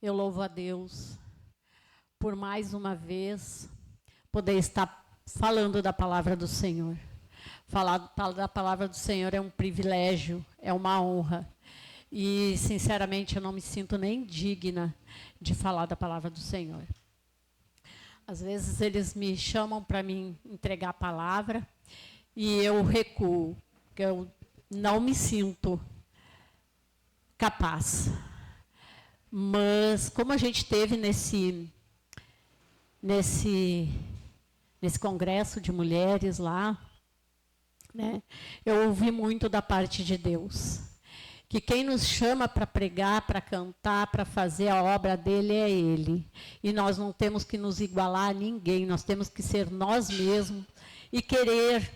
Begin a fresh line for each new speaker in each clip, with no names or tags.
Eu louvo a Deus por mais uma vez poder estar falando da palavra do Senhor. Falar da palavra do Senhor é um privilégio, é uma honra. E, sinceramente, eu não me sinto nem digna de falar da palavra do Senhor. Às vezes eles me chamam para mim entregar a palavra e eu recuo, porque eu não me sinto capaz. Mas como a gente teve nesse congresso de mulheres lá, né, eu ouvi muito da parte de Deus. Que quem nos chama para pregar, para cantar, para fazer a obra dele é Ele. E nós não temos que nos igualar a ninguém, nós temos que ser nós mesmos e querer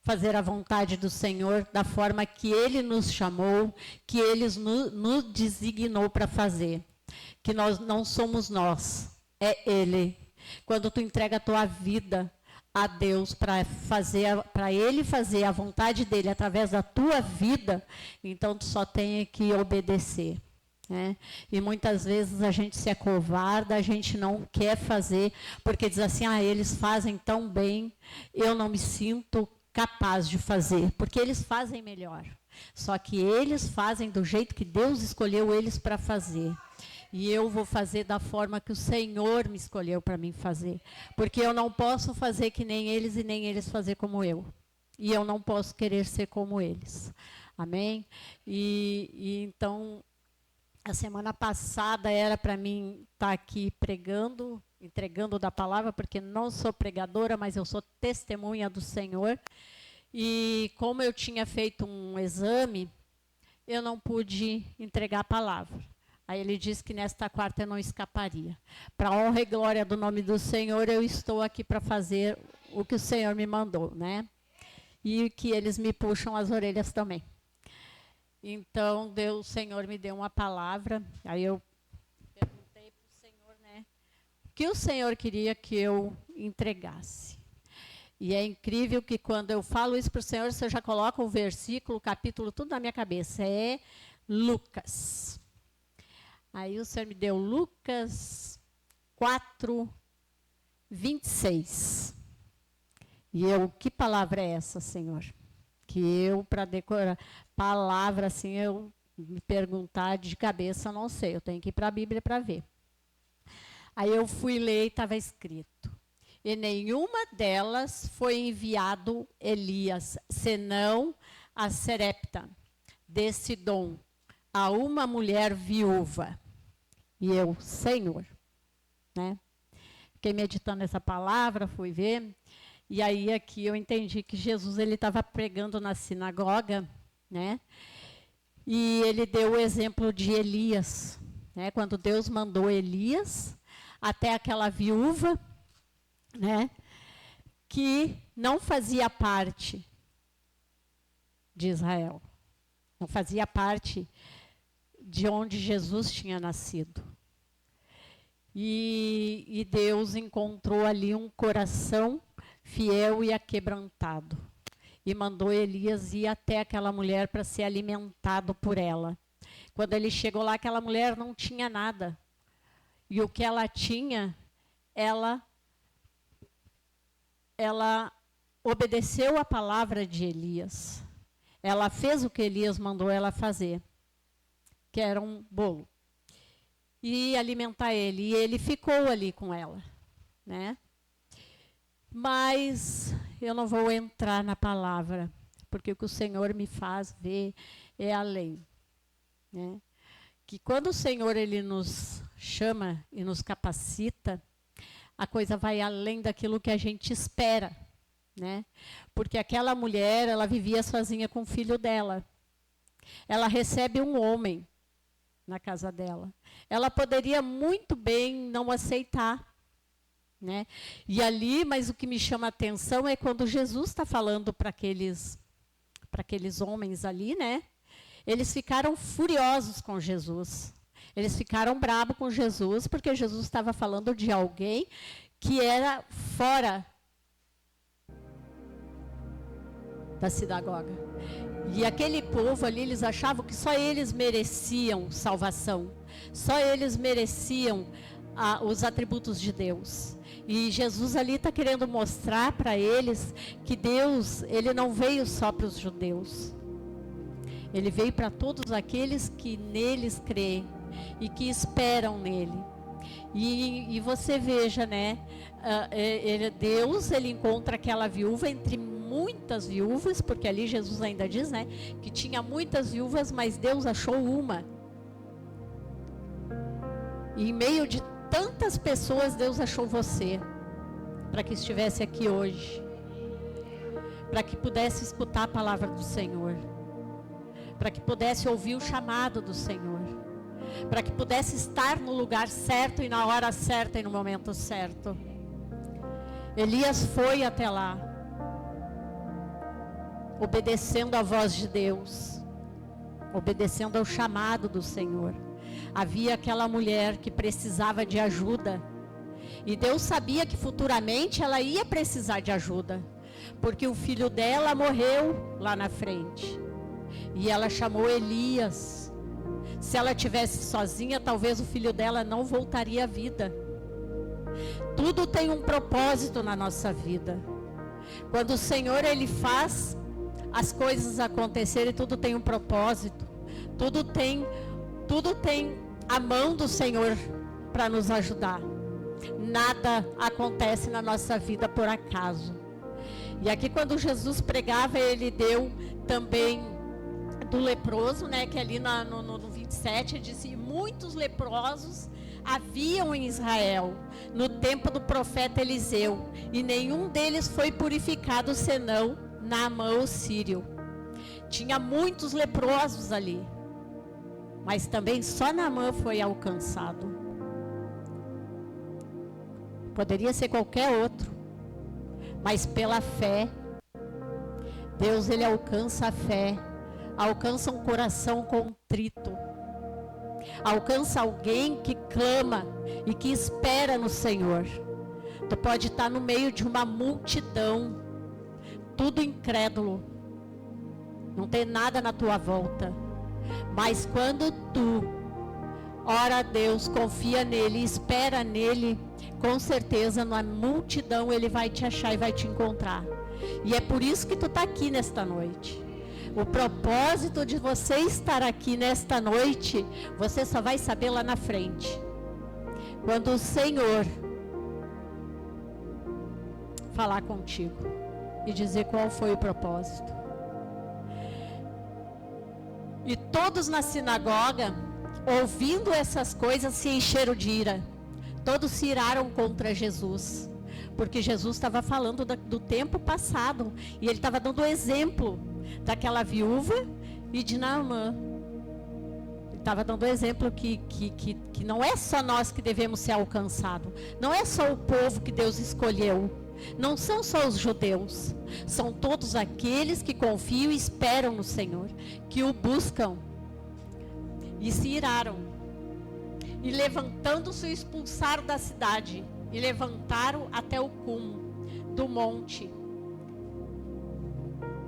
fazer a vontade do Senhor da forma que Ele nos chamou, que Ele nos designou para fazer. Que nós não somos nós, é Ele. Quando tu entrega a tua vida a Deus para Ele fazer a vontade dele através da tua vida, então tu só tem que obedecer. Né? E muitas vezes a gente se acovarda, a gente não quer fazer, porque diz assim, eles fazem tão bem, eu não me sinto capaz de fazer, porque eles fazem melhor. Só que eles fazem do jeito que Deus escolheu eles para fazer. E eu vou fazer da forma que o Senhor me escolheu para mim fazer. Porque eu não posso fazer que nem eles e nem eles fazer como eu. E eu não posso querer ser como eles. Amém? E então, a semana passada era para mim estar aqui pregando, entregando da palavra, porque não sou pregadora, mas eu sou testemunha do Senhor. E como eu tinha feito um exame, eu não pude entregar a palavra. Aí ele disse que nesta quarta eu não escaparia. Para a honra e glória do nome do Senhor, eu estou aqui para fazer o que o Senhor me mandou, né? E que eles me puxam as orelhas também. Então, o Senhor me deu uma palavra, aí eu perguntei para o Senhor, né? O que o Senhor queria que eu entregasse. E é incrível que quando eu falo isso para o Senhor, você já coloca o versículo, o capítulo, tudo na minha cabeça. É Lucas. Aí o Senhor me deu Lucas 4, 26. E eu, que palavra é essa, Senhor? Que eu, para decorar palavra, assim, eu me perguntar de cabeça, não sei. Eu tenho que ir para a Bíblia para ver. Aí eu fui ler e estava escrito. E nenhuma delas foi enviado Elias, senão a Serepta, de Sidom, a uma mulher viúva. E eu, Senhor, né? Fiquei meditando essa palavra, fui ver, e aí aqui eu entendi que Jesus ele estava pregando na sinagoga, né? E ele deu o exemplo de Elias, né? Quando Deus mandou Elias até aquela viúva, né? Que não fazia parte de Israel, não fazia parte de onde Jesus tinha nascido. E Deus encontrou ali um coração fiel e aquebrantado. E mandou Elias ir até aquela mulher para ser alimentado por ela. Quando ele chegou lá, aquela mulher não tinha nada. E o que ela tinha, ela obedeceu a palavra de Elias. Ela fez o que Elias mandou ela fazer, que era um bolo, e alimentar ele. E ele ficou ali com ela, né? Mas eu não vou entrar na palavra, porque o que o Senhor me faz ver é além, né? Que quando o Senhor ele nos chama e nos capacita, a coisa vai além daquilo que a gente espera, né? Porque aquela mulher, ela vivia sozinha com o filho dela. Ela recebe um homem na casa dela. Ela poderia muito bem não aceitar, né? E ali, mas o que me chama a atenção é quando Jesus está falando para aqueles homens ali, né? Eles ficaram furiosos com Jesus. Eles ficaram bravos com Jesus, porque Jesus estava falando de alguém que era fora da sinagoga. E aquele povo ali, eles achavam que só eles mereciam salvação. Só eles mereciam os atributos de Deus. E Jesus ali está querendo mostrar para eles que Deus, ele não veio só para os judeus. Ele veio para todos aqueles que neles creem e que esperam nele. E você veja, né? Deus, ele encontra aquela viúva entre muitas viúvas, porque ali Jesus ainda diz, né? Que tinha muitas viúvas, mas Deus achou uma. E em meio de tantas pessoas, Deus achou você, para que estivesse aqui hoje, para que pudesse escutar a palavra do Senhor, para que pudesse ouvir o chamado do Senhor, para que pudesse estar no lugar certo e na hora certa e no momento certo. Elias foi até lá, obedecendo à voz de Deus, obedecendo ao chamado do Senhor. Havia aquela mulher que precisava de ajuda, e Deus sabia que futuramente ela ia precisar de ajuda, porque o filho dela morreu lá na frente, e ela chamou Elias. Se ela tivesse sozinha, talvez o filho dela não voltaria à vida. Tudo tem um propósito na nossa vida. Quando o Senhor, ele faz as coisas acontecerem, tudo tem um propósito. Tudo tem a mão do Senhor para nos ajudar. Nada acontece na nossa vida por acaso. E aqui, quando Jesus pregava, ele deu também do leproso, né, que ali no 27 ele disse: muitos leprosos haviam em Israel no tempo do profeta Eliseu, e nenhum deles foi purificado senão Naamã o sírio. Tinha muitos leprosos ali, mas também só Naamã foi alcançado. Poderia ser qualquer outro, mas pela fé, Deus, ele alcança a fé, alcança um coração contrito, alcança alguém que clama e que espera no Senhor. Tu pode estar no meio de uma multidão, tudo incrédulo, não tem nada na tua volta, mas quando tu ora a Deus, confia nele, espera nele, com certeza na multidão ele vai te achar e vai te encontrar. E é por isso que tu está aqui nesta noite. O propósito de você estar aqui nesta noite, você só vai saber lá na frente, quando o Senhor falar contigo e dizer qual foi o propósito. E todos na sinagoga, ouvindo essas coisas, se encheram de ira. Todos se iraram contra Jesus, porque Jesus estava falando do tempo passado, e ele estava dando o exemplo daquela viúva e de Naamã. Ele estava dando o exemplo que não é só nós que devemos ser alcançados, não é só o povo que Deus escolheu, não são só os judeus, são todos aqueles que confiam e esperam no Senhor, que o buscam. E se iraram, e levantando-se, expulsaram da cidade, e levantaram até o cume do monte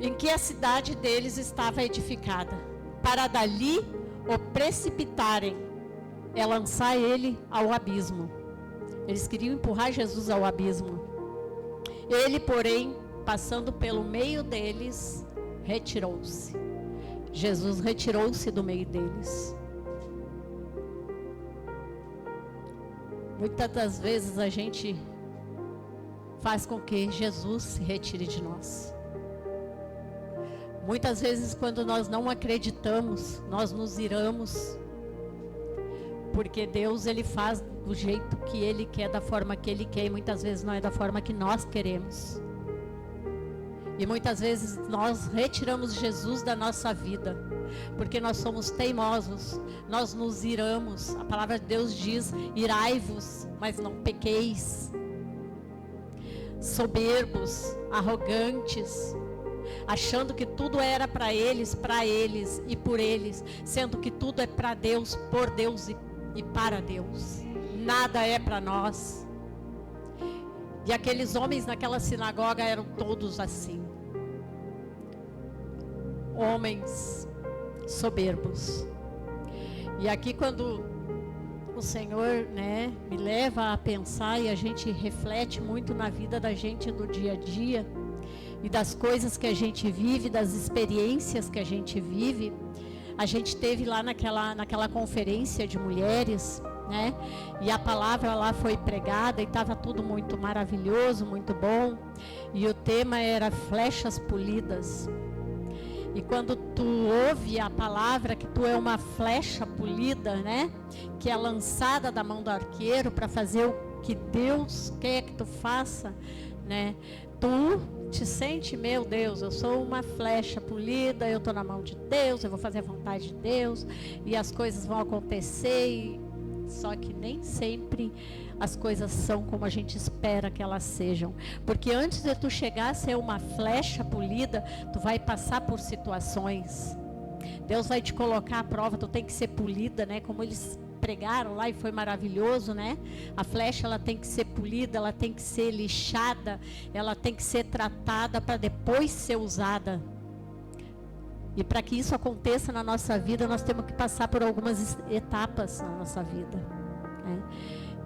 em que a cidade deles estava edificada, para dali o precipitarem, é lançar ele ao abismo. Eles queriam empurrar Jesus ao abismo. Ele, porém, passando pelo meio deles, retirou-se. Jesus retirou-se do meio deles. Muitas das vezes a gente faz com que Jesus se retire de nós. Muitas vezes, quando nós não acreditamos, nós nos iramos, porque Deus, ele faz do jeito que ele quer, da forma que ele quer, e muitas vezes não é da forma que nós queremos. E muitas vezes nós retiramos Jesus da nossa vida, porque nós somos teimosos, nós nos iramos. A palavra de Deus diz: irai-vos, mas não pequeis. Soberbos, arrogantes, achando que tudo era para eles e por eles, sendo que tudo é para Deus, por Deus e para Deus. Nada é para nós. E aqueles homens naquela sinagoga eram todos assim, homens soberbos. E aqui, quando o Senhor, né, me leva a pensar, e a gente reflete muito na vida da gente do dia a dia, e das coisas que a gente vive, das experiências que a gente vive. A gente teve lá naquela conferência de mulheres, né, e a palavra lá foi pregada, e estava tudo muito maravilhoso, muito bom, e o tema era flechas polidas. E quando tu ouve a palavra que tu é uma flecha polida, né, que é lançada da mão do arqueiro para fazer o que Deus quer que tu faça, né, tu te sente, meu Deus, eu sou uma flecha polida, eu estou na mão de Deus, eu vou fazer a vontade de Deus, e as coisas vão acontecer, só que nem sempre as coisas são como a gente espera que elas sejam. Porque antes de tu chegar a ser uma flecha polida, tu vai passar por situações. Deus vai te colocar à prova, tu tem que ser polida, né? Como eles pregaram lá e foi maravilhoso, né? A flecha, ela tem que ser polida, ela tem que ser lixada, ela tem que ser tratada para depois ser usada. E para que isso aconteça na nossa vida, nós temos que passar por algumas etapas na nossa vida, né?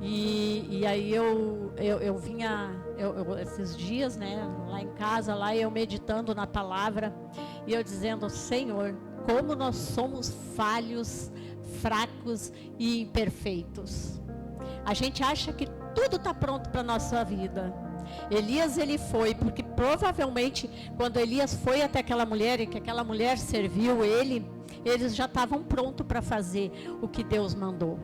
E aí eu vinha esses dias, né, lá em casa, lá eu meditando na palavra, e eu dizendo: Senhor, como nós somos falhos, fracos e imperfeitos. A gente acha que tudo está pronto para a nossa vida. Elias, ele foi, porque provavelmente quando Elias foi até aquela mulher e que aquela mulher serviu ele, eles já estavam prontos para fazer o que Deus mandou,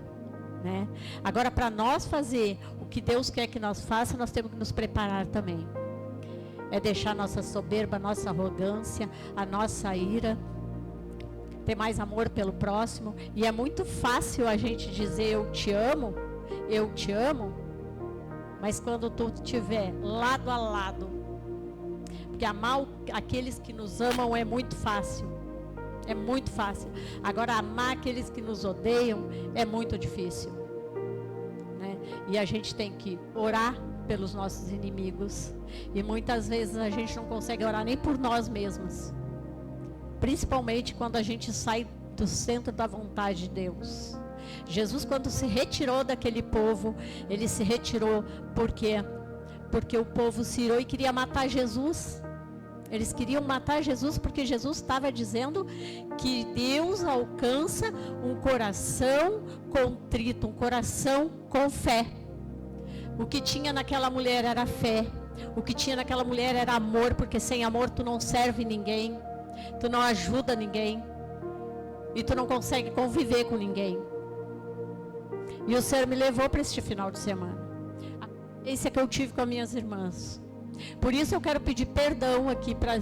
né? Agora, para nós fazer o que Deus quer que nós faça, nós temos que nos preparar também. É deixar nossa soberba, nossa arrogância, a nossa ira, ter mais amor pelo próximo. E é muito fácil a gente dizer eu te amo, mas quando tu estiver lado a lado, porque amar aqueles que nos amam é muito fácil. É muito fácil. Agora, amar aqueles que nos odeiam é muito difícil, né? E a gente tem que orar pelos nossos inimigos. E muitas vezes a gente não consegue orar nem por nós mesmos. Principalmente quando a gente sai do centro da vontade de Deus. Jesus, quando se retirou daquele povo, ele se retirou porque o povo se irou e queria matar Jesus. Eles queriam matar Jesus porque Jesus estava dizendo que Deus alcança um coração contrito, um coração com fé. O que tinha naquela mulher era fé. O que tinha naquela mulher era amor, porque sem amor tu não serve ninguém, tu não ajuda ninguém e tu não consegue conviver com ninguém. E o Senhor me levou para este final de semana. Esse é que eu tive com as minhas irmãs. Por isso eu quero pedir perdão aqui para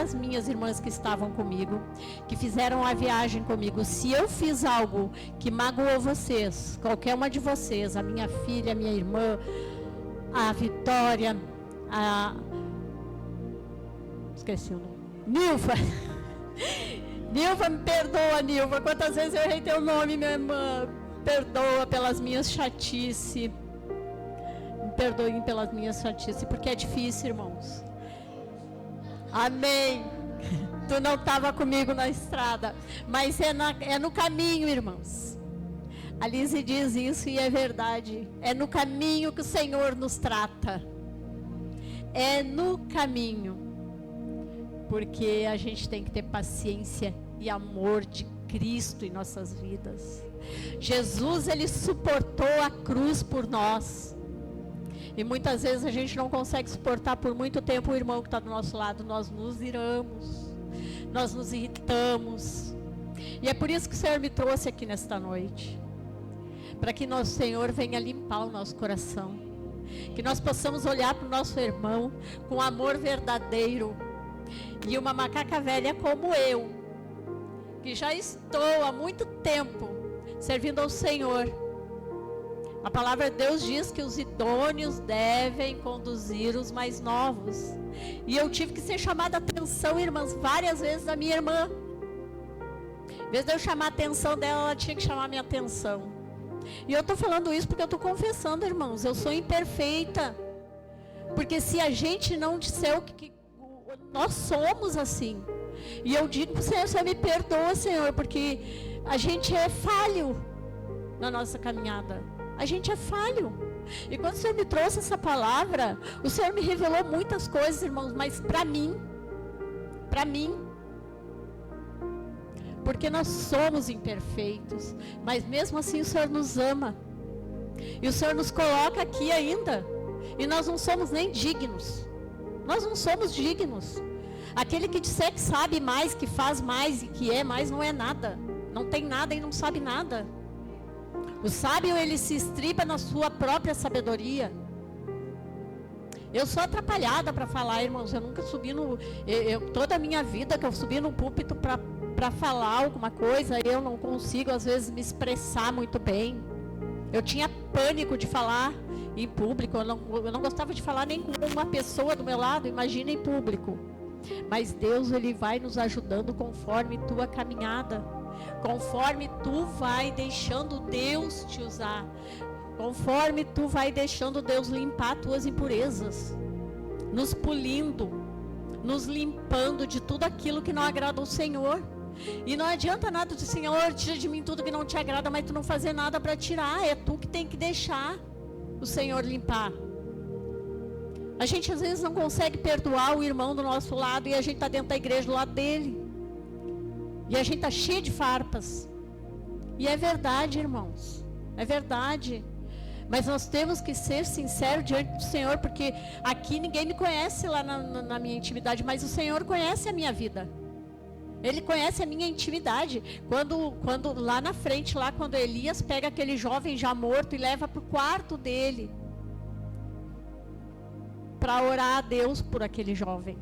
as minhas irmãs que estavam comigo, que fizeram a viagem comigo. Se eu fiz algo que magoou vocês, qualquer uma de vocês, a minha filha, a minha irmã, a Vitória, esqueci o nome, Nilva. Nilva, me perdoa, Nilva. Quantas vezes eu errei teu nome, minha irmã? Perdoa pelas minhas chatices. Me perdoem pelas minhas chatices, porque é difícil, irmãos. Amém. Tu não estava comigo na estrada, mas é no caminho, irmãos. A Lise diz isso e é verdade. É no caminho que o Senhor nos trata. É no caminho. Porque a gente tem que ter paciência e amor de Cristo em nossas vidas. Jesus, ele suportou a cruz por nós. E muitas vezes a gente não consegue suportar por muito tempo o irmão que está do nosso lado. Nós nos iramos, nós nos irritamos. E é por isso que o Senhor me trouxe aqui nesta noite, para que nosso Senhor venha limpar o nosso coração, que nós possamos olhar para o nosso irmão com amor verdadeiro. E uma macaca velha como eu, que já estou há muito tempo servindo ao Senhor, a palavra de Deus diz que os idôneos devem conduzir os mais novos. E eu tive que ser chamada a atenção, irmãs, várias vezes da minha irmã. Em vez de eu chamar a atenção dela, ela tinha que chamar a minha atenção. E eu estou falando isso porque eu estou confessando, irmãos, eu sou imperfeita. Porque se a gente não disser o que nós somos assim. E eu digo para o Senhor, Senhor, me perdoa, Senhor, porque a gente é falho. na nossa caminhada. A gente é falho. E quando o Senhor me trouxe essa palavra, o Senhor me revelou muitas coisas, irmãos, mas para mim, porque nós somos imperfeitos, mas mesmo assim o Senhor nos ama. E o Senhor nos coloca aqui ainda. E nós não somos nem dignos. Nós não somos dignos. Aquele que disser que sabe mais, que faz mais e que é mais, não é nada. Não tem nada e não sabe nada. O sábio, ele se estriba na sua própria sabedoria. Eu sou atrapalhada para falar, irmãos. Eu nunca subi toda a minha vida que eu subi no púlpito para falar alguma coisa, eu não consigo às vezes me expressar muito bem. Eu tinha pânico de falar em público. Eu não gostava de falar nem com uma pessoa do meu lado, imagina em público. Mas Deus, ele vai nos ajudando conforme tua caminhada, conforme tu vai deixando Deus te usar, conforme tu vai deixando Deus limpar tuas impurezas, nos polindo, nos limpando de tudo aquilo que não agrada ao Senhor. E não adianta nada de Senhor, tira de mim tudo que não te agrada, mas tu não fazer nada para tirar. É tu que tem que deixar o Senhor limpar. A gente às vezes não consegue perdoar o irmão do nosso lado, e a gente está dentro da igreja do lado dele, e a gente está cheio de farpas. E é verdade, irmãos, é verdade. Mas nós temos que ser sinceros diante do Senhor, porque aqui ninguém me conhece lá na minha intimidade, mas o Senhor conhece a minha vida. Ele conhece a minha intimidade. Quando lá na frente, lá quando Elias pega aquele jovem já morto e leva para o quarto dele, para orar a Deus por aquele jovem.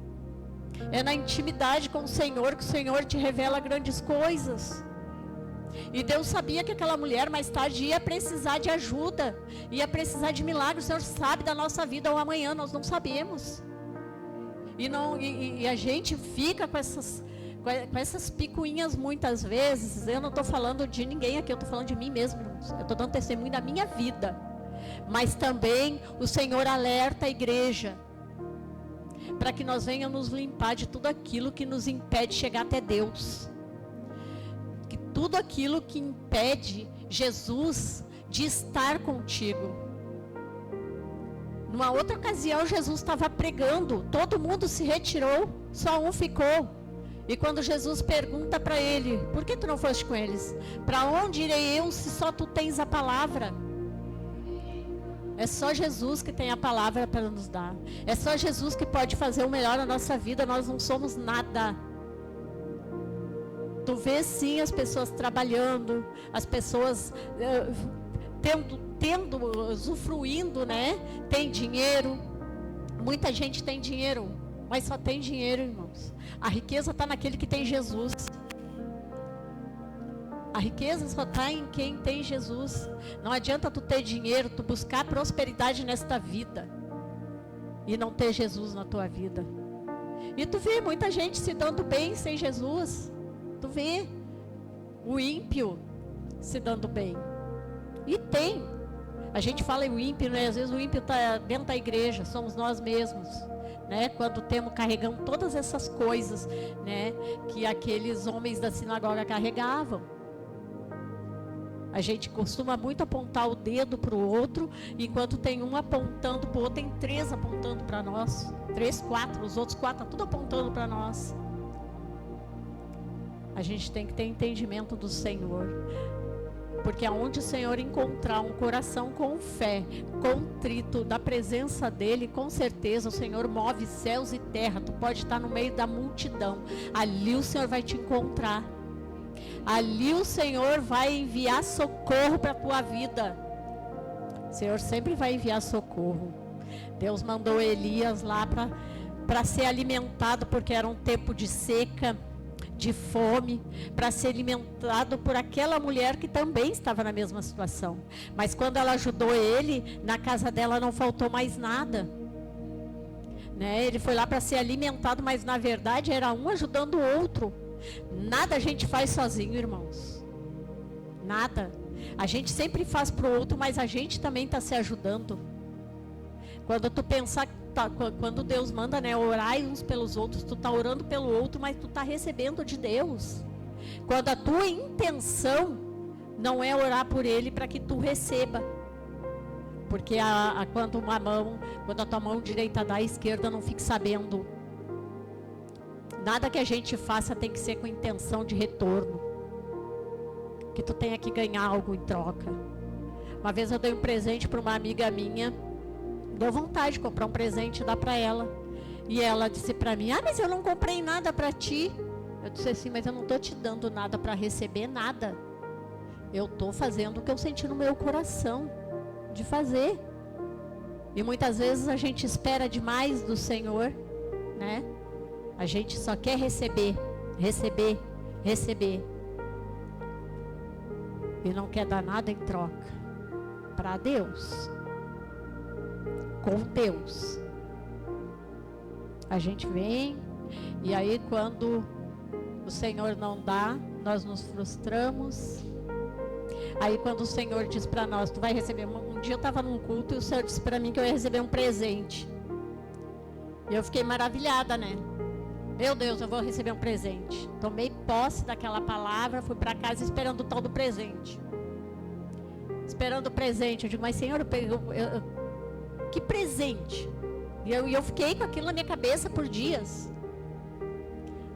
É na intimidade com o Senhor que o Senhor te revela grandes coisas. E Deus sabia que aquela mulher mais tarde ia precisar de ajuda, ia precisar de milagre. O Senhor sabe da nossa vida ou amanhã, nós não sabemos. E a gente fica com essas picuinhas muitas vezes. Eu não estou falando de ninguém aqui, eu estou falando de mim mesmo, irmãos. Eu estou dando testemunho da minha vida. Mas também o Senhor alerta a igreja para que nós venhamos nos limpar de tudo aquilo que nos impede de chegar até Deus. Que tudo aquilo que impede Jesus de estar contigo. Numa outra ocasião, Jesus estava pregando, todo mundo se retirou, só um ficou. E quando Jesus pergunta para ele: por que tu não foste com eles? Para onde irei eu se só tu tens a palavra? É só Jesus que tem a palavra para nos dar. É só Jesus que pode fazer o melhor na nossa vida. Nós não somos nada. Tu vê sim as pessoas trabalhando, as pessoas usufruindo, né? Tem dinheiro. Muita gente tem dinheiro, mas só tem dinheiro, irmãos. A riqueza está naquele que tem Jesus. A riqueza só está em quem tem Jesus. Não adianta tu ter dinheiro, tu buscar prosperidade nesta vida e não ter Jesus na tua vida. E tu vê muita gente se dando bem sem Jesus. Tu vê o ímpio se dando bem. E tem. A gente fala o ímpio, né? Às vezes o ímpio está dentro da igreja, somos nós mesmos. Né, quando carregamos todas essas coisas, né, que aqueles homens da sinagoga carregavam. A gente costuma muito apontar o dedo para o outro, enquanto tem um apontando para o outro, tem 3 apontando para nós. 3, 4, os outros 4 estão tudo apontando para nós. A gente tem que ter entendimento do Senhor. Porque aonde o Senhor encontrar um coração com fé, contrito, da presença dEle, com certeza o Senhor move céus e terra. Tu pode estar no meio da multidão, ali o Senhor vai te encontrar. Ali o Senhor vai enviar socorro para a tua vida. O Senhor sempre vai enviar socorro. Deus mandou Elias lá para ser alimentado, porque era um tempo de seca, de fome, para ser alimentado por aquela mulher que também estava na mesma situação. Mas quando ela ajudou ele, na casa dela não faltou mais nada, né? Ele foi lá para ser alimentado, mas na verdade era um ajudando o outro. Nada a gente faz sozinho, irmãos. Nada. A gente sempre faz para o outro, mas a gente também está se ajudando. Quando tu pensar, quando Deus manda, né, orar uns pelos outros, tu tá orando pelo outro, mas tu tá recebendo de Deus. Quando a tua intenção não é orar por ele para que tu receba. Porque quando a tua mão direita dá, a esquerda não fique sabendo. Nada que a gente faça tem que ser com intenção de retorno. Que tu tenha que ganhar algo em troca. Uma vez eu dei um presente para uma amiga minha. Deu vontade de comprar um presente e dar para ela. E ela disse para mim: mas eu não comprei nada para ti. Eu disse assim: mas eu não estou te dando nada para receber nada. Eu estou fazendo o que eu senti no meu coração de fazer. E muitas vezes a gente espera demais do Senhor, né? A gente só quer receber, receber, receber. E não quer dar nada em troca para Deus. Com Deus. A gente vem, e aí quando o Senhor não dá, nós nos frustramos. Aí quando o Senhor diz para nós: tu vai receber, um dia eu estava num culto e o Senhor disse para mim que eu ia receber um presente. E eu fiquei maravilhada, né? Meu Deus, eu vou receber um presente. Tomei posse daquela palavra, fui para casa esperando o tal do presente. Esperando o presente. Eu digo: mas Senhor, que presente? E eu fiquei com aquilo na minha cabeça por dias.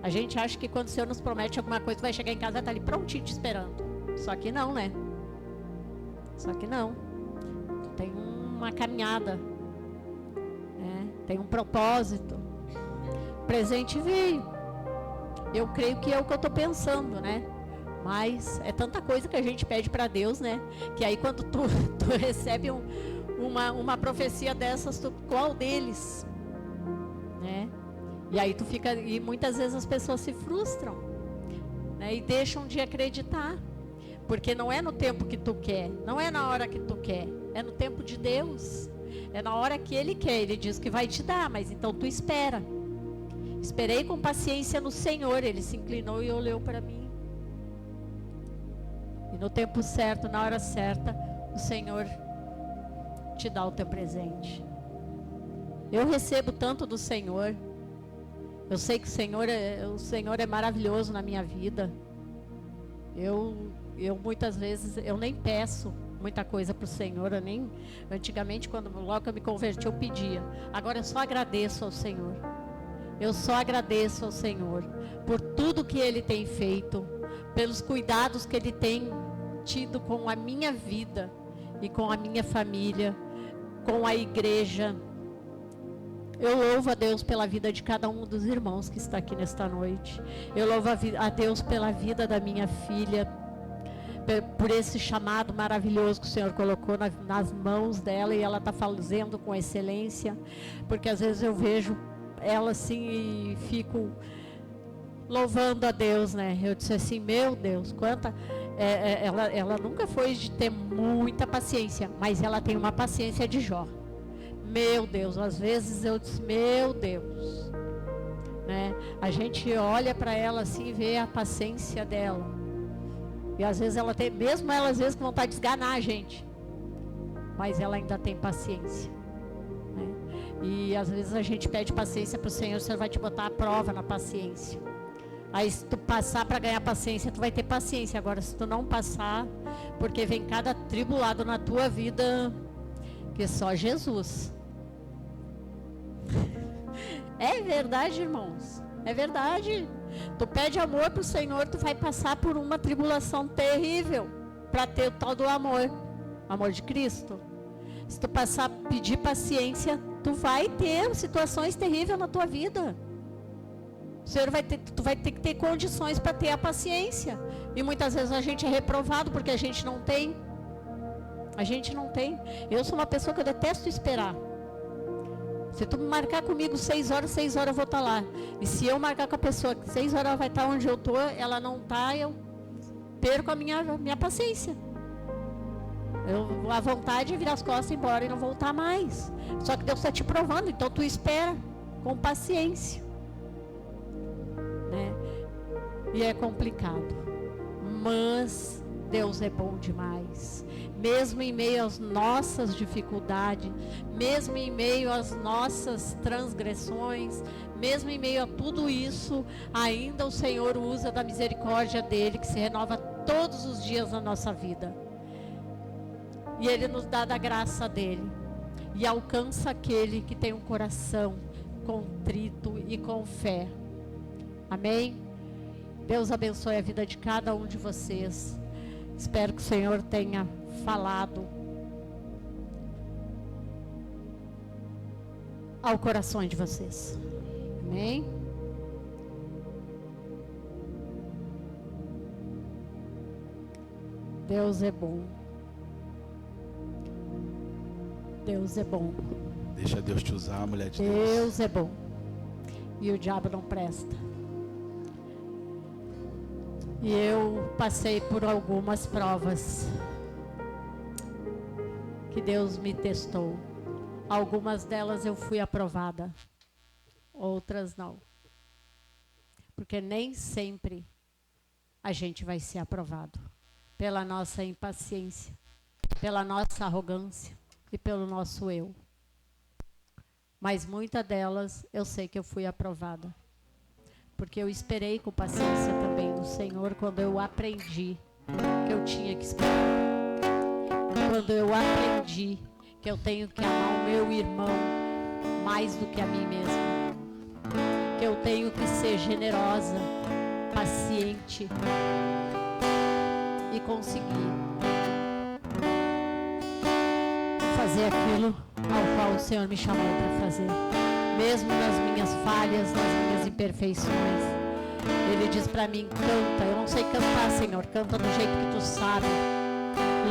A gente acha que quando o Senhor nos promete alguma coisa, vai chegar em casa e vai estar ali prontinho te esperando. Só que não, né? Só que não. Tem uma caminhada, né? Tem um propósito. O presente veio. Eu creio que é o que eu estou pensando, né? Mas é tanta coisa que a gente pede para Deus, né? Que aí quando tu recebe uma profecia dessas, qual deles? Né? E aí tu fica, e muitas vezes as pessoas se frustram, né? E deixam de acreditar. Porque não é no tempo que tu quer, não é na hora que tu quer, é no tempo de Deus. É na hora que Ele quer. Ele diz que vai te dar, mas então tu espera. Esperei com paciência no Senhor. Ele se inclinou e olhou para mim. E no tempo certo, na hora certa, o Senhor te dá o teu presente. Eu recebo tanto do Senhor. Eu sei que o Senhor é maravilhoso na minha vida. Eu muitas vezes, eu nem peço muita coisa para o Senhor. Antigamente, logo que eu me converti, eu pedia. Agora eu só agradeço ao Senhor. Eu só agradeço ao Senhor por tudo que Ele tem feito, pelos cuidados que Ele tem tido com a minha vida e com a minha família, com a igreja. Eu louvo a Deus pela vida de cada um dos irmãos que está aqui nesta noite. Eu louvo a Deus pela vida da minha filha, por esse chamado maravilhoso que o Senhor colocou nas mãos dela, e ela está fazendo com excelência. Porque às vezes eu vejo ela assim e fico louvando a Deus, né? Eu disse assim: meu Deus, ela nunca foi de ter muita paciência, mas ela tem uma paciência de Jó. Meu Deus, às vezes eu disse: meu Deus, né? A gente olha para ela assim e vê a paciência dela. E às vezes ela tem, mesmo ela às vezes com vontade de esganar a gente, mas ela ainda tem paciência, né? E às vezes a gente pede paciência para o Senhor. O Senhor vai te botar à prova na paciência. Aí se tu passar para ganhar paciência, tu vai ter paciência. Agora se tu não passar, porque vem cada tribulado na tua vida que só Jesus. É verdade, irmãos, é verdade. Tu pede amor pro Senhor, tu vai passar por uma tribulação terrível para ter o tal do amor de Cristo. Se tu pedir paciência, tu vai ter situações terríveis na tua vida. O Senhor tu vai ter que ter condições para ter a paciência. E muitas vezes a gente é reprovado porque a gente não tem. A gente não tem. Eu sou uma pessoa que eu detesto esperar. Se tu marcar comigo 6 horas eu vou estar lá. E se eu marcar com a pessoa que 6 horas ela vai estar onde eu estou, ela não está, eu perco a minha paciência. A vontade é virar as costas e ir embora e não voltar mais. Só que Deus está te provando, então tu espera com paciência, né? E é complicado, mas Deus é bom demais. Mesmo em meio às nossas dificuldades, mesmo em meio às nossas transgressões, mesmo em meio a tudo isso, ainda o Senhor usa da misericórdia dele, que se renova todos os dias da nossa vida. E Ele nos dá da graça dEle. E alcança aquele que tem um coração contrito e com fé. Amém? Deus abençoe a vida de cada um de vocês. Espero que o Senhor tenha falado ao coração de vocês. Amém? Deus é bom. Deus é bom.
Deixa Deus te usar, mulher de Deus.
Deus é bom. E o diabo não presta. E eu passei por algumas provas que Deus me testou. Algumas delas eu fui aprovada, outras não. Porque nem sempre a gente vai ser aprovado pela nossa impaciência, pela nossa arrogância e pelo nosso eu. Mas muitas delas eu sei que eu fui aprovada. Porque eu esperei com paciência também no Senhor quando eu aprendi que eu tinha que esperar. Quando eu aprendi que eu tenho que amar o meu irmão mais do que a mim mesma. Que eu tenho que ser generosa, paciente e conseguir fazer aquilo ao qual o Senhor me chamou para fazer. Mesmo nas minhas falhas, nas minhas imperfeições. Ele diz para mim, canta. Eu não sei cantar, Senhor. Canta do jeito que tu sabe.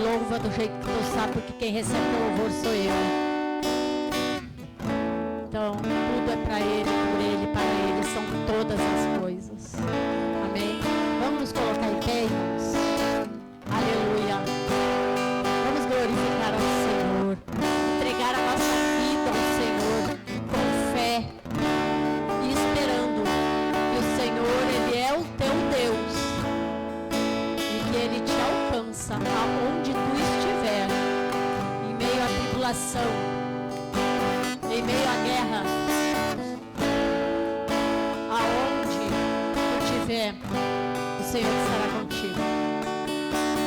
Louva do jeito que tu sabe, porque quem recebe o louvor sou eu. Então, tudo é para Ele, por Ele, para Ele. São todas as coisas. Amém? Vamos nos colocar em pé, irmãos. Aleluia. Vamos glorificar ao Senhor. Entregar a nossa vida ao Senhor. E esperando que o Senhor, Ele é o teu Deus e que Ele te alcança aonde tu estiver, em meio à tribulação, em meio à guerra, aonde tu estiver, o Senhor estará contigo.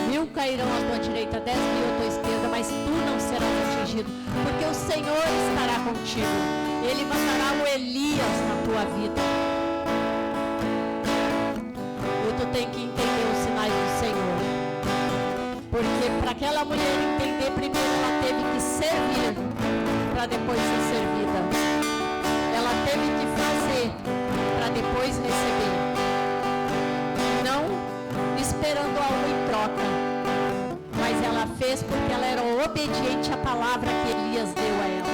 1000 cairão à tua direita, 10.000 à tua esquerda, mas tu não serás atingido, porque o Senhor estará contigo. Ele mandará o Elias na tua vida. E tu tem que entender os sinais do Senhor. Porque para aquela mulher entender, primeiro ela teve que servir, para depois ser servida. Ela teve que fazer, para depois receber. Não esperando algo em troca. Mas ela fez porque ela era obediente à palavra que Elias deu a ela.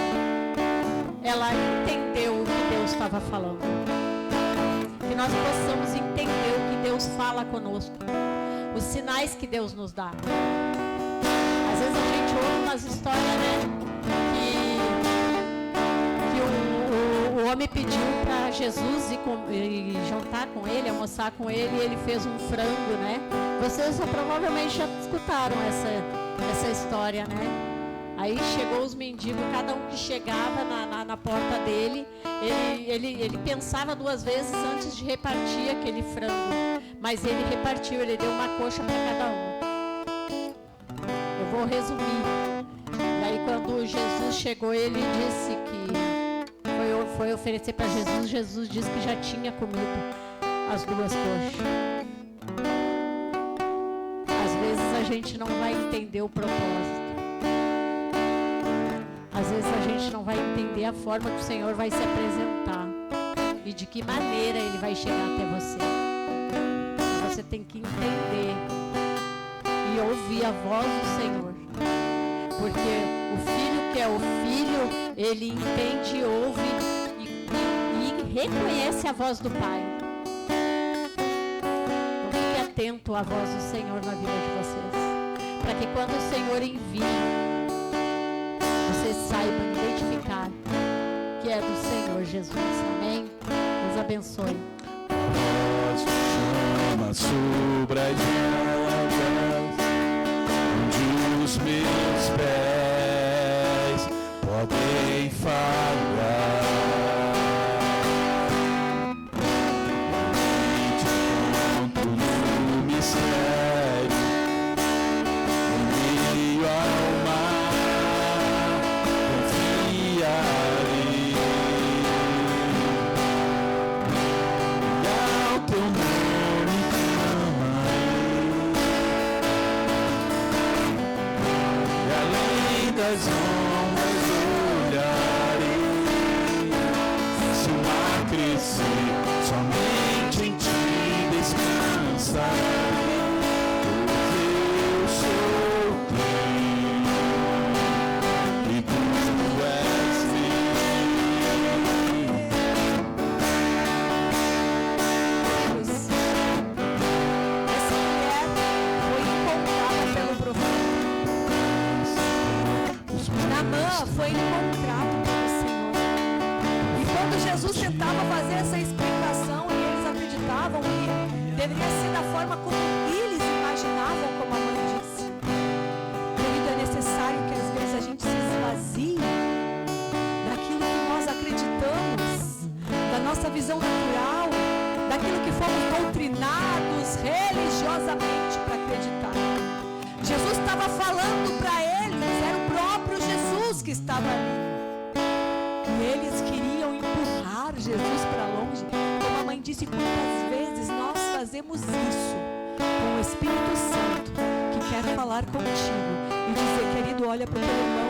Ela entendeu o que Deus estava falando. Que nós possamos entender o que Deus fala conosco. Os sinais que Deus nos dá. Às vezes a gente ouve umas histórias, né? Que o homem pediu para Jesus ir jantar com ele, almoçar com ele, e ele fez um frango, né? Vocês provavelmente já escutaram essa história, né? Aí chegou os mendigos, cada um que chegava na porta dele, ele pensava 2 vezes antes de repartir aquele frango. Mas ele repartiu, ele deu uma coxa para cada um. Eu vou resumir. E aí quando Jesus chegou, ele disse que foi oferecer para Jesus. Jesus disse que já tinha comido as 2 coxas. Às vezes a gente não vai entender o propósito. Às vezes a gente não vai entender a forma que o Senhor vai se apresentar e de que maneira Ele vai chegar até você. Você tem que entender e ouvir a voz do Senhor. Porque o filho que é o filho, ele entende, ouve e reconhece a voz do Pai. Então fique atento à voz do Senhor na vida de vocês. Para que quando o Senhor envie, vocês saibam identificar que é do Senhor Jesus. Amém? Deus abençoe.
Chama sobre as águas, onde os meus pés podem falar. E te conto no mistério tuas honras olharei. Se o mar crescer, somente em ti descansarei.
Foi encontrado pelo Senhor. E quando Jesus tentava fazer essa explicação, e eles acreditavam que deveria ser da forma como eles imaginavam, como a mãe disse. Querido, é necessário que às vezes a gente se esvazie daquilo que nós acreditamos, da nossa visão natural, daquilo que fomos doutrinados religiosamente para acreditar. Jesus estava falando para eles, era o próprio Jesus que estava ali. E eles queriam empurrar Jesus para longe. Como a mãe disse, quantas vezes nós fazemos isso com o Espírito Santo que quer falar contigo e dizer, querido, olha para o teu irmão,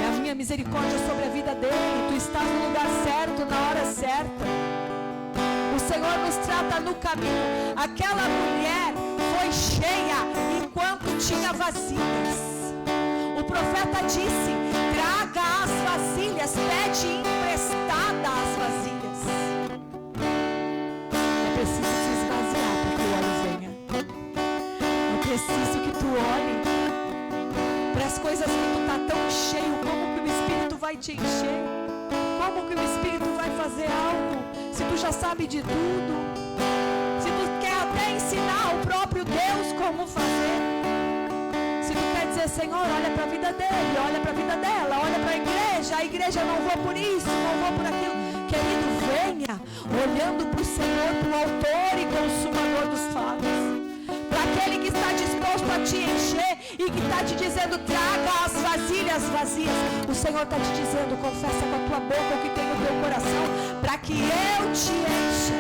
é a minha misericórdia sobre a vida dele, tu estás no lugar certo, na hora certa. O Senhor nos trata no caminho. Aquela mulher foi cheia enquanto tinha vasilhas. O profeta disse, traga as vasilhas, pede emprestada as vasilhas. É preciso se esvaziar para que o óleo venha. É preciso que tu olhe para as coisas que tu está tão cheio. Como que o Espírito vai te encher? Como que o Espírito vai fazer algo? Se tu já sabe de tudo, se tu quer até ensinar o próprio Deus como fazer, se tu quer dizer, Senhor, olha para a vida dele, olha para a vida dela, olha para a igreja não vou por isso, não vou por aquilo. Querido, venha olhando para o Senhor, para o autor e consumador dos fatos, para aquele que está disposto a te encher e que está te dizendo, traga as vasilhas vazias. O Senhor está te dizendo, confessa com a tua boca o que tem no teu coração, para que eu te encha.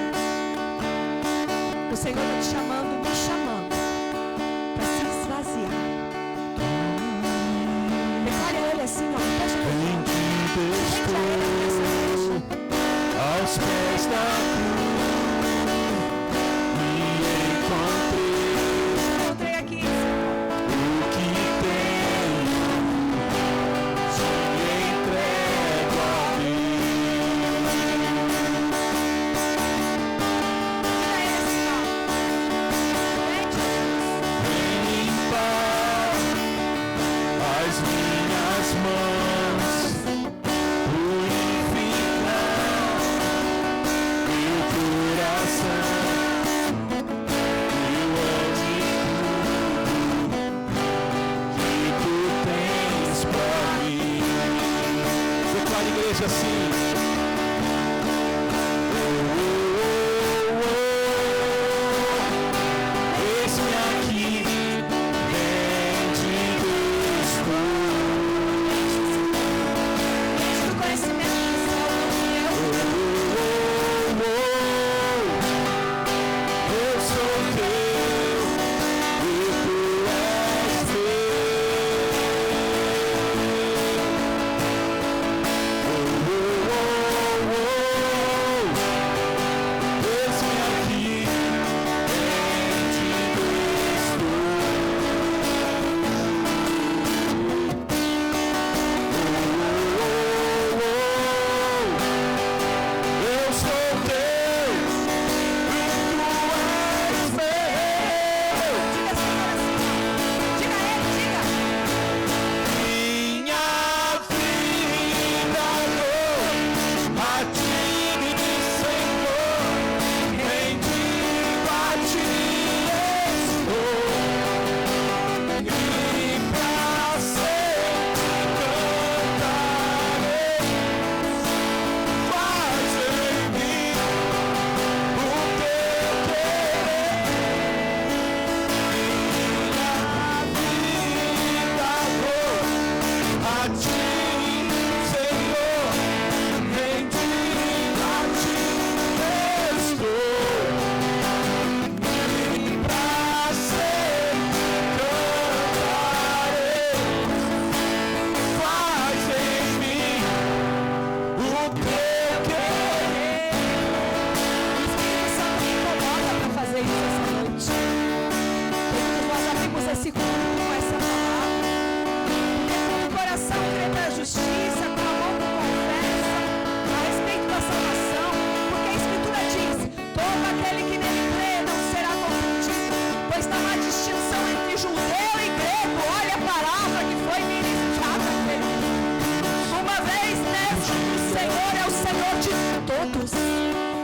O Senhor está te chamando, me chamando, para se esvaziar. Declare a Ele assim, ó, deixa eu
aos pés da
juntos.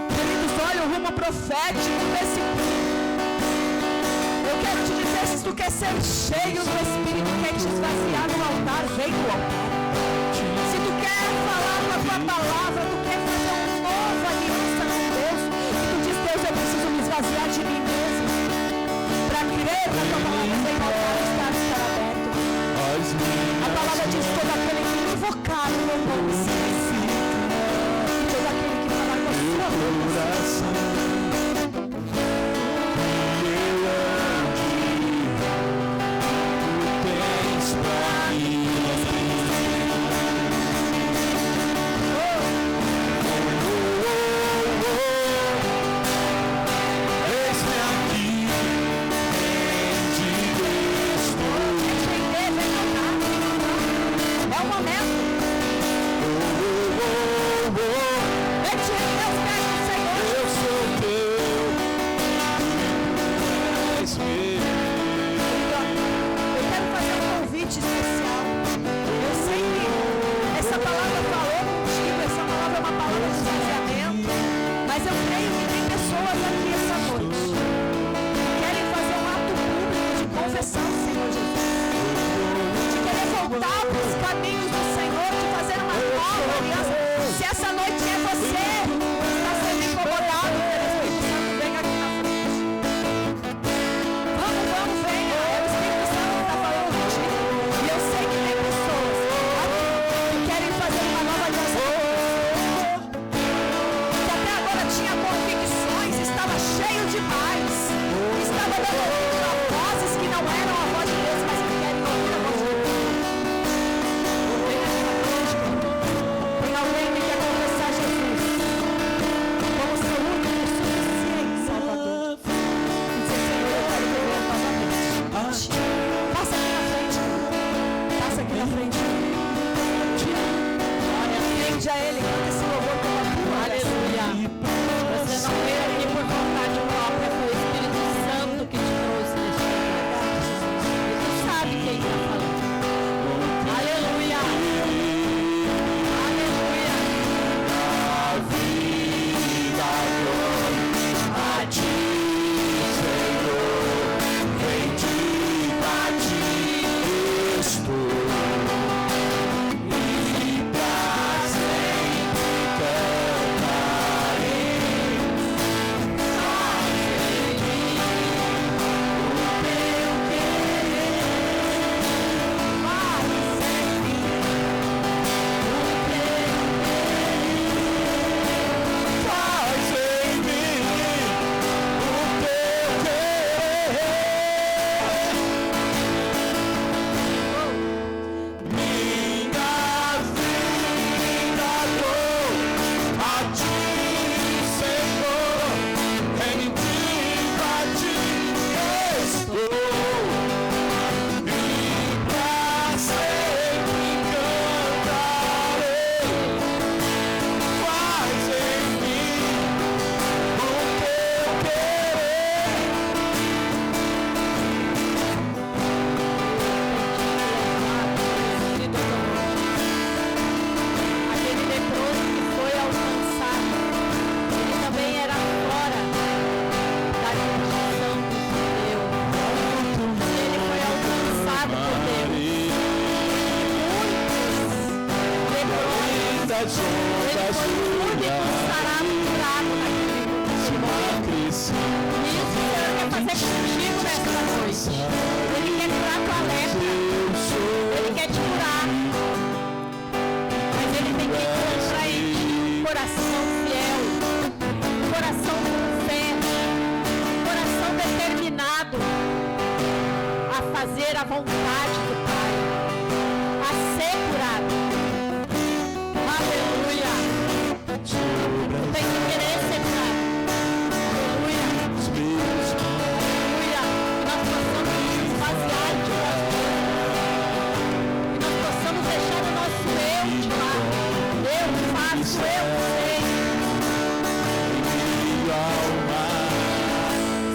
Queridos, olha o rumo profético desse culto. Eu quero te dizer, se tu quer ser cheio do Espírito, quer te esvaziar no altar, vem no altar. Se tu quer falar com a tua palavra, tu quer fazer uma nova aliança com Deus, e tu diz, Deus, eu preciso me esvaziar de mim mesmo, para crer na tua palavra, vem no altar, estar aberto. A palavra diz, todo aquele que invocar o meu nome se e todo aquele que falar com a sua boca.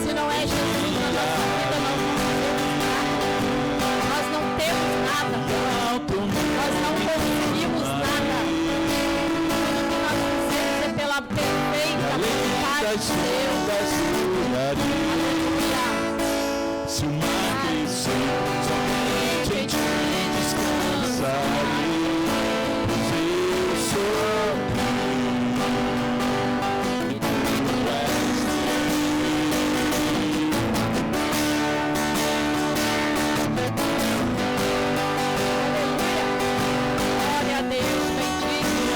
Se não é Jesus na nossa vida, nós não
das ondas olharei. Se o mar crescer, somente em ti descansarei. Pois eu sou teu, e tu és
Glória a Deus, bendito,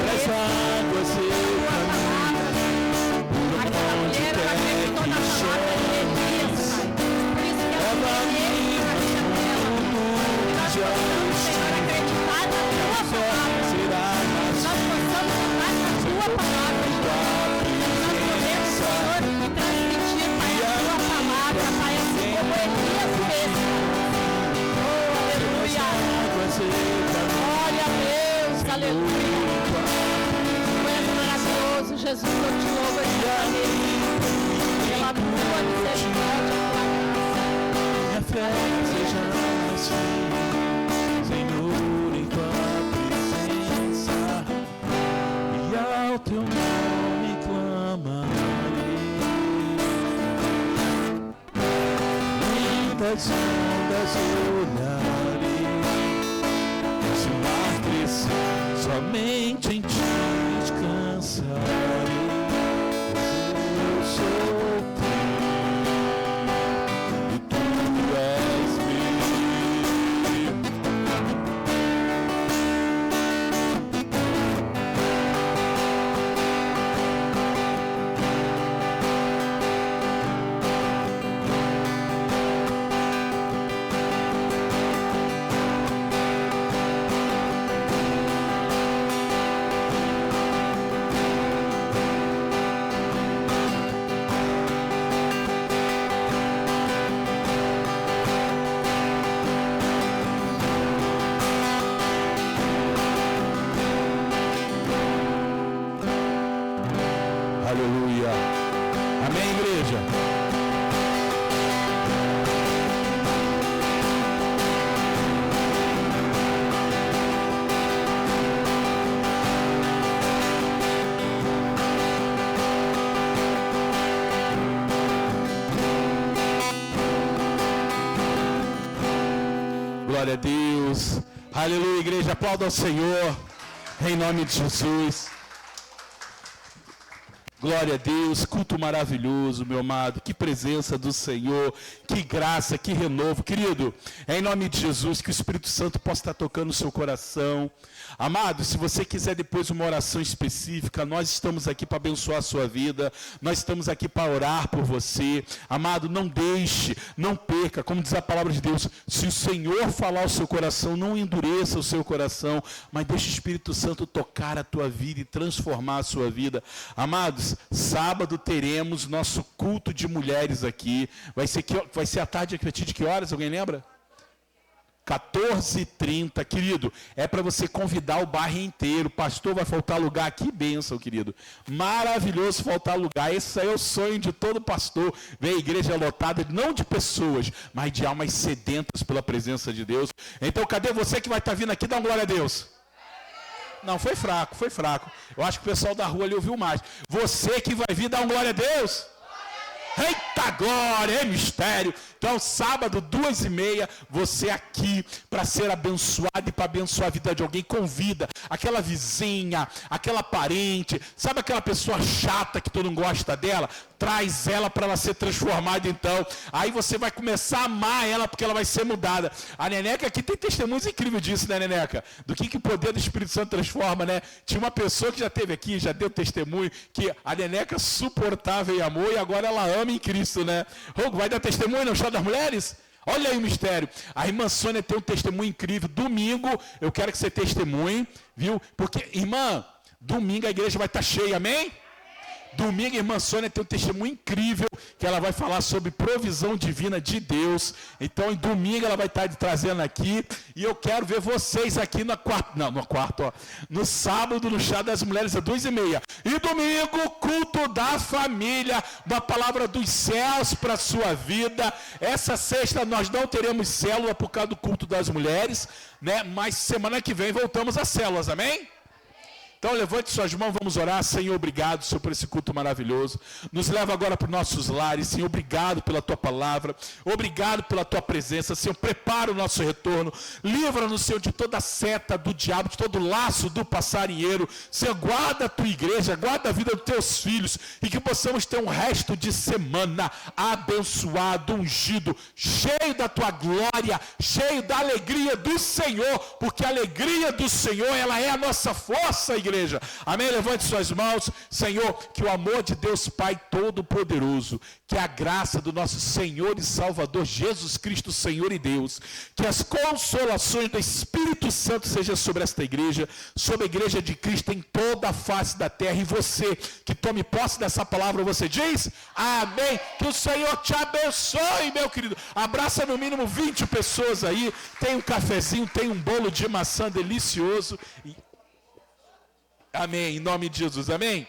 as águas se
aquela mulher, ela acreditou na palavra de Elias, Pai. Por isso que ela veio para a janela. E nós possamos, Senhor, acreditar na tua palavra. Nós possamos andar na tua palavra, Jesus. Nós podemos, Senhor, transmitir, Pai, a tua palavra, Pai, assim como Elias fez. Oh, aleluia. Glória a Deus, aleluia. Tu és maravilhoso, Jesus, eu te louvo e te agradeço pela tua misericórdia, tua
minha fé seja assim, Senhor, em tua presença, e ao teu nome clamarei. Muitas ondas olharei, se o mar crescer, somente em ti descansarei. Eu sou teu, e tu és meu. Aleluia. Amém, igreja? Glória a Deus. Aleluia, igreja. Aplauda ao Senhor. Em nome de Jesus. Glória a Deus, culto maravilhoso, meu amado, que presença do Senhor, que graça, que renovo. Querido, é em nome de Jesus que o Espírito Santo possa estar tocando o seu coração. Amado, se você quiser depois uma oração específica, nós estamos aqui para abençoar a sua vida, nós estamos aqui para orar por você. Amado, não deixe, não perca, como diz a palavra de Deus, se o Senhor falar ao seu coração, não endureça o seu coração, mas deixe o Espírito Santo tocar a tua vida e transformar a sua vida. Amados, sábado teremos nosso culto de mulheres aqui. Vai ser à tarde, a partir de que horas? Alguém lembra? 14h30, querido, é para você convidar o bairro inteiro. Pastor, vai faltar lugar aqui, bênção, querido. Maravilhoso faltar lugar. Esse aí é o sonho de todo pastor. Ver a igreja lotada, não de pessoas, mas de almas sedentas pela presença de Deus. Então, cadê você que vai estar vindo aqui? Dá uma glória a Deus. Não, foi fraco, foi fraco. Eu acho que o pessoal da rua ali ouviu mais. Você que vai vir, dá uma glória a Deus. Eita glória, é mistério. Então, sábado, 2h30, você aqui para ser abençoado e para abençoar a vida de alguém. Convida aquela vizinha, aquela parente, sabe aquela pessoa chata que tu não gosta dela? Traz ela para ela ser transformada, então. Aí você vai começar a amar ela porque ela vai ser mudada. A Neneca aqui tem testemunhos incríveis disso, né, Neneca? Do que o poder do Espírito Santo transforma, né? Tinha uma pessoa que já esteve aqui, já deu testemunho, que a Neneca suportava em amor e agora ela ama em Cristo, né? Rogo, vai dar testemunho no chá das mulheres? Olha aí o mistério. A irmã Sônia tem um testemunho incrível. Domingo, eu quero que você testemunhe, viu? Porque, irmã, domingo a igreja vai estar cheia, amém? Domingo, a irmã Sônia tem um testemunho incrível, que ela vai falar sobre provisão divina de Deus. Então, em domingo, ela vai estar trazendo aqui. E eu quero ver vocês aqui no sábado, no chá das mulheres, às 2h30. E domingo, culto da família, uma palavra dos céus para a sua vida. Essa sexta nós não teremos célula por causa do culto das mulheres, né? Mas semana que vem voltamos às células, amém? Então levante suas mãos, vamos orar. Senhor, obrigado, Senhor, por esse culto maravilhoso. Nos leva agora para os nossos lares, Senhor, obrigado pela tua palavra, obrigado pela tua presença, Senhor, prepara o nosso retorno, livra-nos, Senhor, de toda seta do diabo, de todo laço do passarinheiro. Senhor, guarda a tua igreja, guarda a vida dos teus filhos, e que possamos ter um resto de semana abençoado, ungido, cheio da tua glória, cheio da alegria do Senhor, porque a alegria do Senhor, ela é a nossa força, igreja. Amém? Levante suas mãos. Senhor, que o amor de Deus Pai Todo-Poderoso, que a graça do nosso Senhor e Salvador Jesus Cristo, Senhor e Deus, que as consolações do Espírito Santo sejam sobre esta igreja, sobre a igreja de Cristo em toda a face da terra. E você que tome posse dessa palavra, você diz amém. Que o Senhor te abençoe, meu querido. Abraça no mínimo 20 pessoas aí. Tem um cafezinho, tem um bolo de maçã delicioso. Amém, em nome de Jesus, amém.